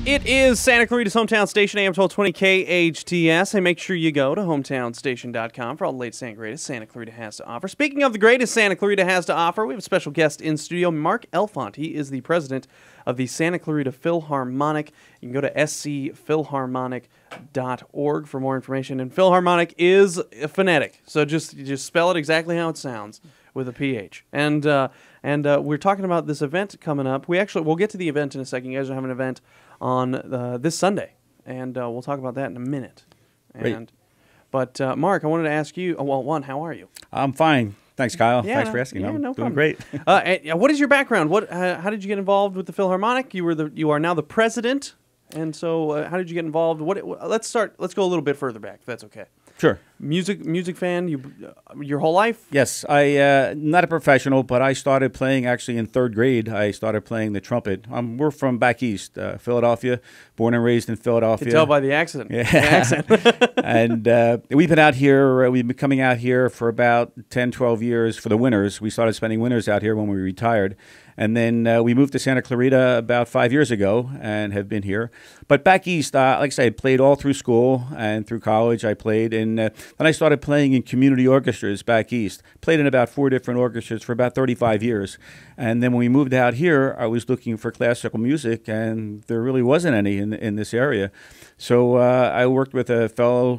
It is Santa Clarita's hometown station, AM 1220 KHTS. And make sure you go to hometownstation.com for all the latest and greatest Santa Clarita has to offer. Speaking of the greatest Santa Clarita has to offer, we have a special guest in studio, Mark Elfont. He is the president of the Santa Clarita Philharmonic. You can go to scphilharmonic.org for more information. And Philharmonic is phonetic, so just spell it exactly how it sounds with a PH. And we're talking about this event coming up. We'll get to the event in a second. You guys are having an event on this Sunday, and we'll talk about that in a minute. But Mark, I wanted to ask you. Well, one, how are you? I'm fine. Thanks, Kyle. Yeah, Thanks for asking. Yeah, I'm no doing problem. great. What is your background? How did you get involved with the Philharmonic? You are now the president, and so how did you get involved? Let's go a little bit further back, if that's okay. Sure. Music fan, your whole life? Yes, I not a professional, but I started playing actually in third grade. I started playing the trumpet. We're from back east, Philadelphia, born and raised in Philadelphia. You can tell by the accent. Yeah. The accent. And we've been out here. We've been coming out here for about 10, 12 years for the winters. We started spending winters out here when we retired. And then we moved to Santa Clarita about 5 years ago and have been here. But back east, like I said, I played all through school and through college. I played, and then I started playing in community orchestras back east. Played in about 4 different orchestras for about 35 years. And then when we moved out here, I was looking for classical music, and there really wasn't any in this area. So I worked with a fellow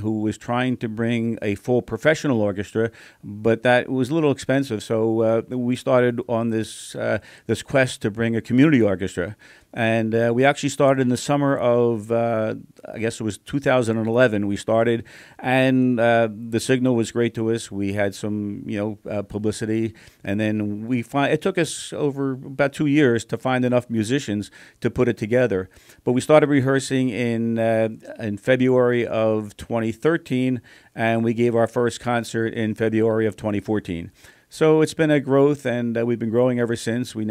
who was trying to bring a full professional orchestra, but that was a little expensive. So we started on this quest to bring a community orchestra. And we actually started in the summer of, I guess it was 2011. We started, and the signal was great to us. We had some, publicity, and then it took us over about 2 years to find enough musicians to put it together. But we started rehearsing in February of 2013, and we gave our first concert in February of 2014. So it's been a growth, and we've been growing ever since. We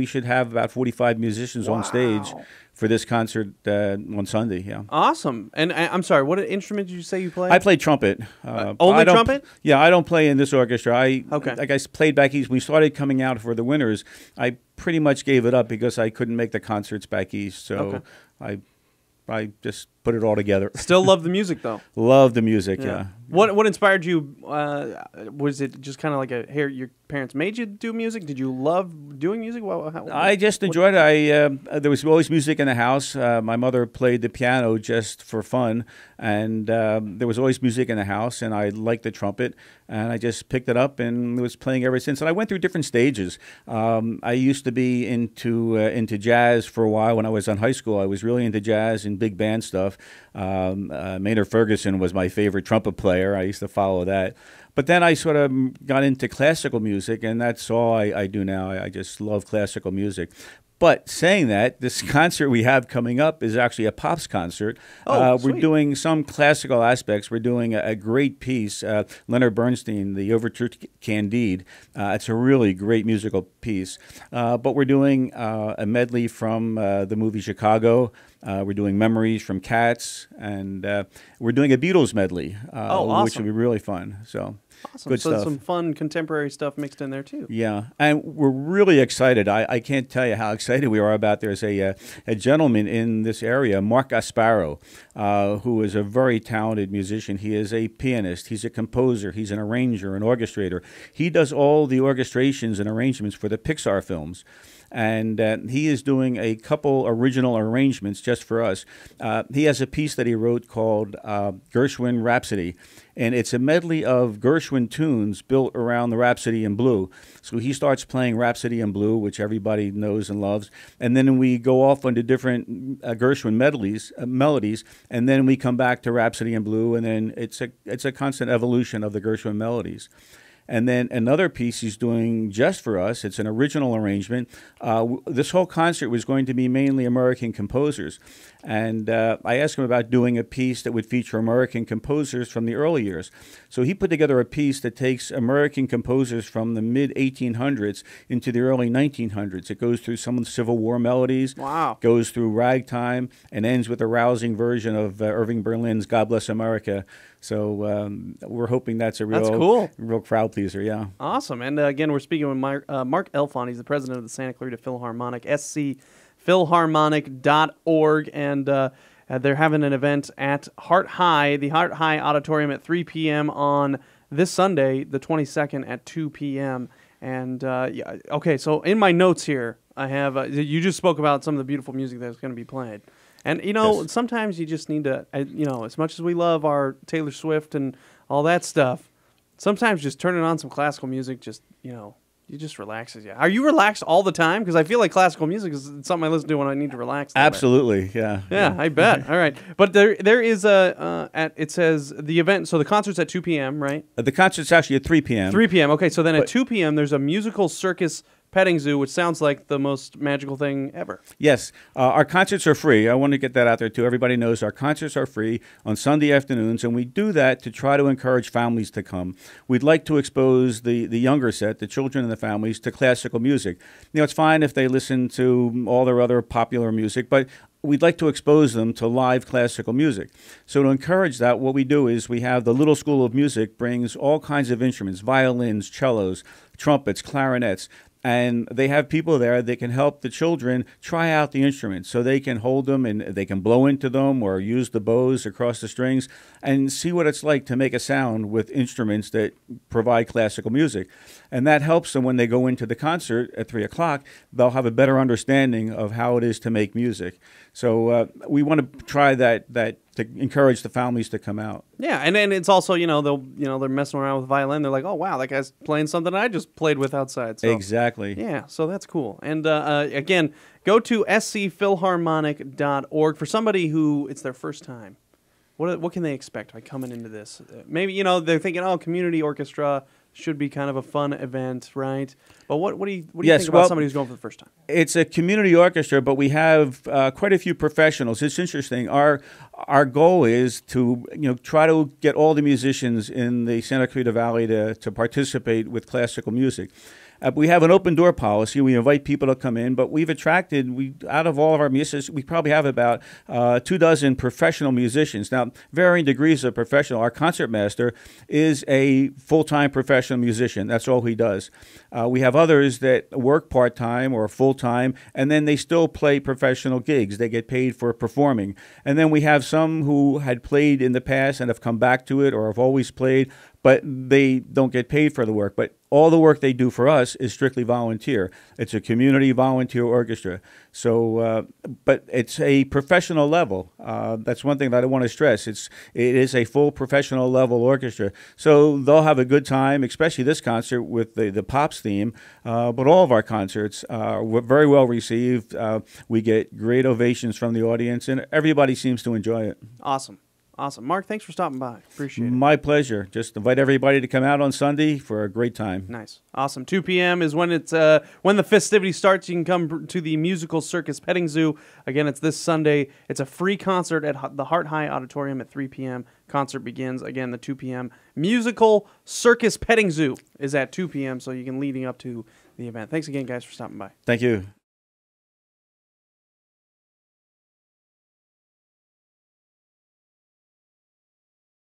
should have about 45 musicians on stage for this concert on Sunday. Yeah. Awesome. And I'm sorry, what instrument did you say you play? I play trumpet. Only trumpet? Yeah, I don't play in this orchestra. Okay. Like I played back east. When we started coming out for the winters, I pretty much gave it up because I couldn't make the concerts back east. So I just put it all together. Still love the music, though. Love the music, yeah. What inspired you? Was it just kind of like your parents made you do music? Did you love doing music? I just enjoyed it. There was always music in the house. My mother played the piano just for fun, and there was always music in the house, and I liked the trumpet, and I just picked it up and was playing ever since. And I went through different stages. I used to be into jazz for a while when I was in high school. I was really into jazz and big band stuff. Maynard Ferguson was my favorite trumpet player. I used to follow that. But then I sort of got into classical music, and that's all I do now. I just love classical music. But saying that, this concert we have coming up is actually a pops concert. We're doing some classical aspects. We're doing a great piece, Leonard Bernstein, the Overture to Candide. It's a really great musical piece. But we're doing a medley from the movie Chicago. We're doing Memories from Cats, and we're doing a Beatles medley, awesome. Which will be really fun. So. Awesome. Good stuff. Some fun contemporary stuff mixed in there, too. Yeah, and we're really excited. I can't tell you how excited we are about. There's a gentleman in this area, Mark Gasbarro, who is a very talented musician. He is a pianist. He's a composer. He's an arranger, an orchestrator. He does all the orchestrations and arrangements for the Pixar films. And he is doing a couple original arrangements just for us. He has a piece that he wrote called Gershwin Rhapsody, and it's a medley of Gershwin tunes built around the Rhapsody in Blue. So he starts playing Rhapsody in Blue, which everybody knows and loves, and then we go off onto different Gershwin melodies, and then we come back to Rhapsody in Blue, and then it's a constant evolution of the Gershwin melodies. And then another piece he's doing just for us. It's an original arrangement. This whole concert was going to be mainly American composers. And I asked him about doing a piece that would feature American composers from the early years. So he put together a piece that takes American composers from the mid-1800s into the early 1900s. It goes through some of the Civil War melodies, goes through ragtime, and ends with a rousing version of Irving Berlin's God Bless America. So we're hoping that's a real crowd pleaser, yeah. Awesome. And again, we're speaking with Mark Elfont. He's the president of the Santa Clarita Philharmonic, philharmonic.org, and they're having an event at Hart High, the Hart High Auditorium at 3 p.m. on this Sunday, the 22nd at 2 p.m. And yeah, okay, so in my notes here, I have you just spoke about some of the beautiful music that's going to be played. And, you know, Yes. sometimes you just need to, you know, as much as we love our Taylor Swift and all that stuff, sometimes just turning on some classical music just, you know, it just relaxes you. Are you relaxed all the time? Because I feel like classical music is something I listen to when I need to relax. Absolutely, yeah. Yeah, I bet. All right. But there is it says the event, so the concert's at 2 p.m., right? The concert's actually at 3 p.m. 3 p.m. Okay, so then at 2 p.m. there's a musical circus petting zoo, which sounds like the most magical thing ever. Yes, our concerts are free. I want to get that out there too. Everybody knows our concerts are free on Sunday afternoons, and we do that to try to encourage families to come. We'd like to expose the younger set, the children and the families, to classical music. You know, it's fine if they listen to all their other popular music, but we'd like to expose them to live classical music. So to encourage that, what we do is we have the Little School of Music brings all kinds of instruments, violins, cellos, trumpets, clarinets, and they have people there that can help the children try out the instruments so they can hold them and they can blow into them or use the bows across the strings and see what it's like to make a sound with instruments that provide classical music. And that helps them when they go into the concert at 3 o'clock. They'll have a better understanding of how it is to make music. So we want to try that to encourage the families to come out. Yeah, and then it's also, you know, they're messing around with violin. They're like, oh wow, that guy's playing something I just played with outside. So, Exactly. yeah, so that's cool. And again, go to scphilharmonic.org for somebody who it's their first time. What can they expect by coming into this? Maybe, you know, they're thinking, oh, community orchestra should be kind of a fun event, right? But what do you think about somebody who's going for the first time? It's a community orchestra, but we have quite a few professionals. It's interesting. Our goal is to try to get all the musicians in the Santa Clarita Valley to participate with classical music. We have an open door policy. We invite people to come in, but we've attracted, out of all of our musicians, we probably have about 24 professional musicians. Now, varying degrees of professional. Our concertmaster is a full-time professional musician. That's all he does. We have others that work part-time or full-time, and then they still play professional gigs. They get paid for performing. And then we have some who had played in the past and have come back to it or have always played, but they don't get paid for the work. But all the work they do for us is strictly volunteer. It's a community volunteer orchestra. So, but it's a professional level. That's one thing that I want to stress. It is a full professional level orchestra. So they'll have a good time, especially this concert with the Pops theme. But all of our concerts were very well received. We get great ovations from the audience, and everybody seems to enjoy it. Awesome. Awesome. Mark, thanks for stopping by. Appreciate it. My pleasure. Just invite everybody to come out on Sunday for a great time. Nice. Awesome. 2 p.m. is when when the festivities starts. You can come to the Musical Circus Petting Zoo. Again, it's this Sunday. It's a free concert at the Hart High Auditorium at 3 p.m. Concert begins, again, the 2 p.m. Musical Circus Petting Zoo is at 2 p.m., so you can leading up to the event. Thanks again, guys, for stopping by. Thank you.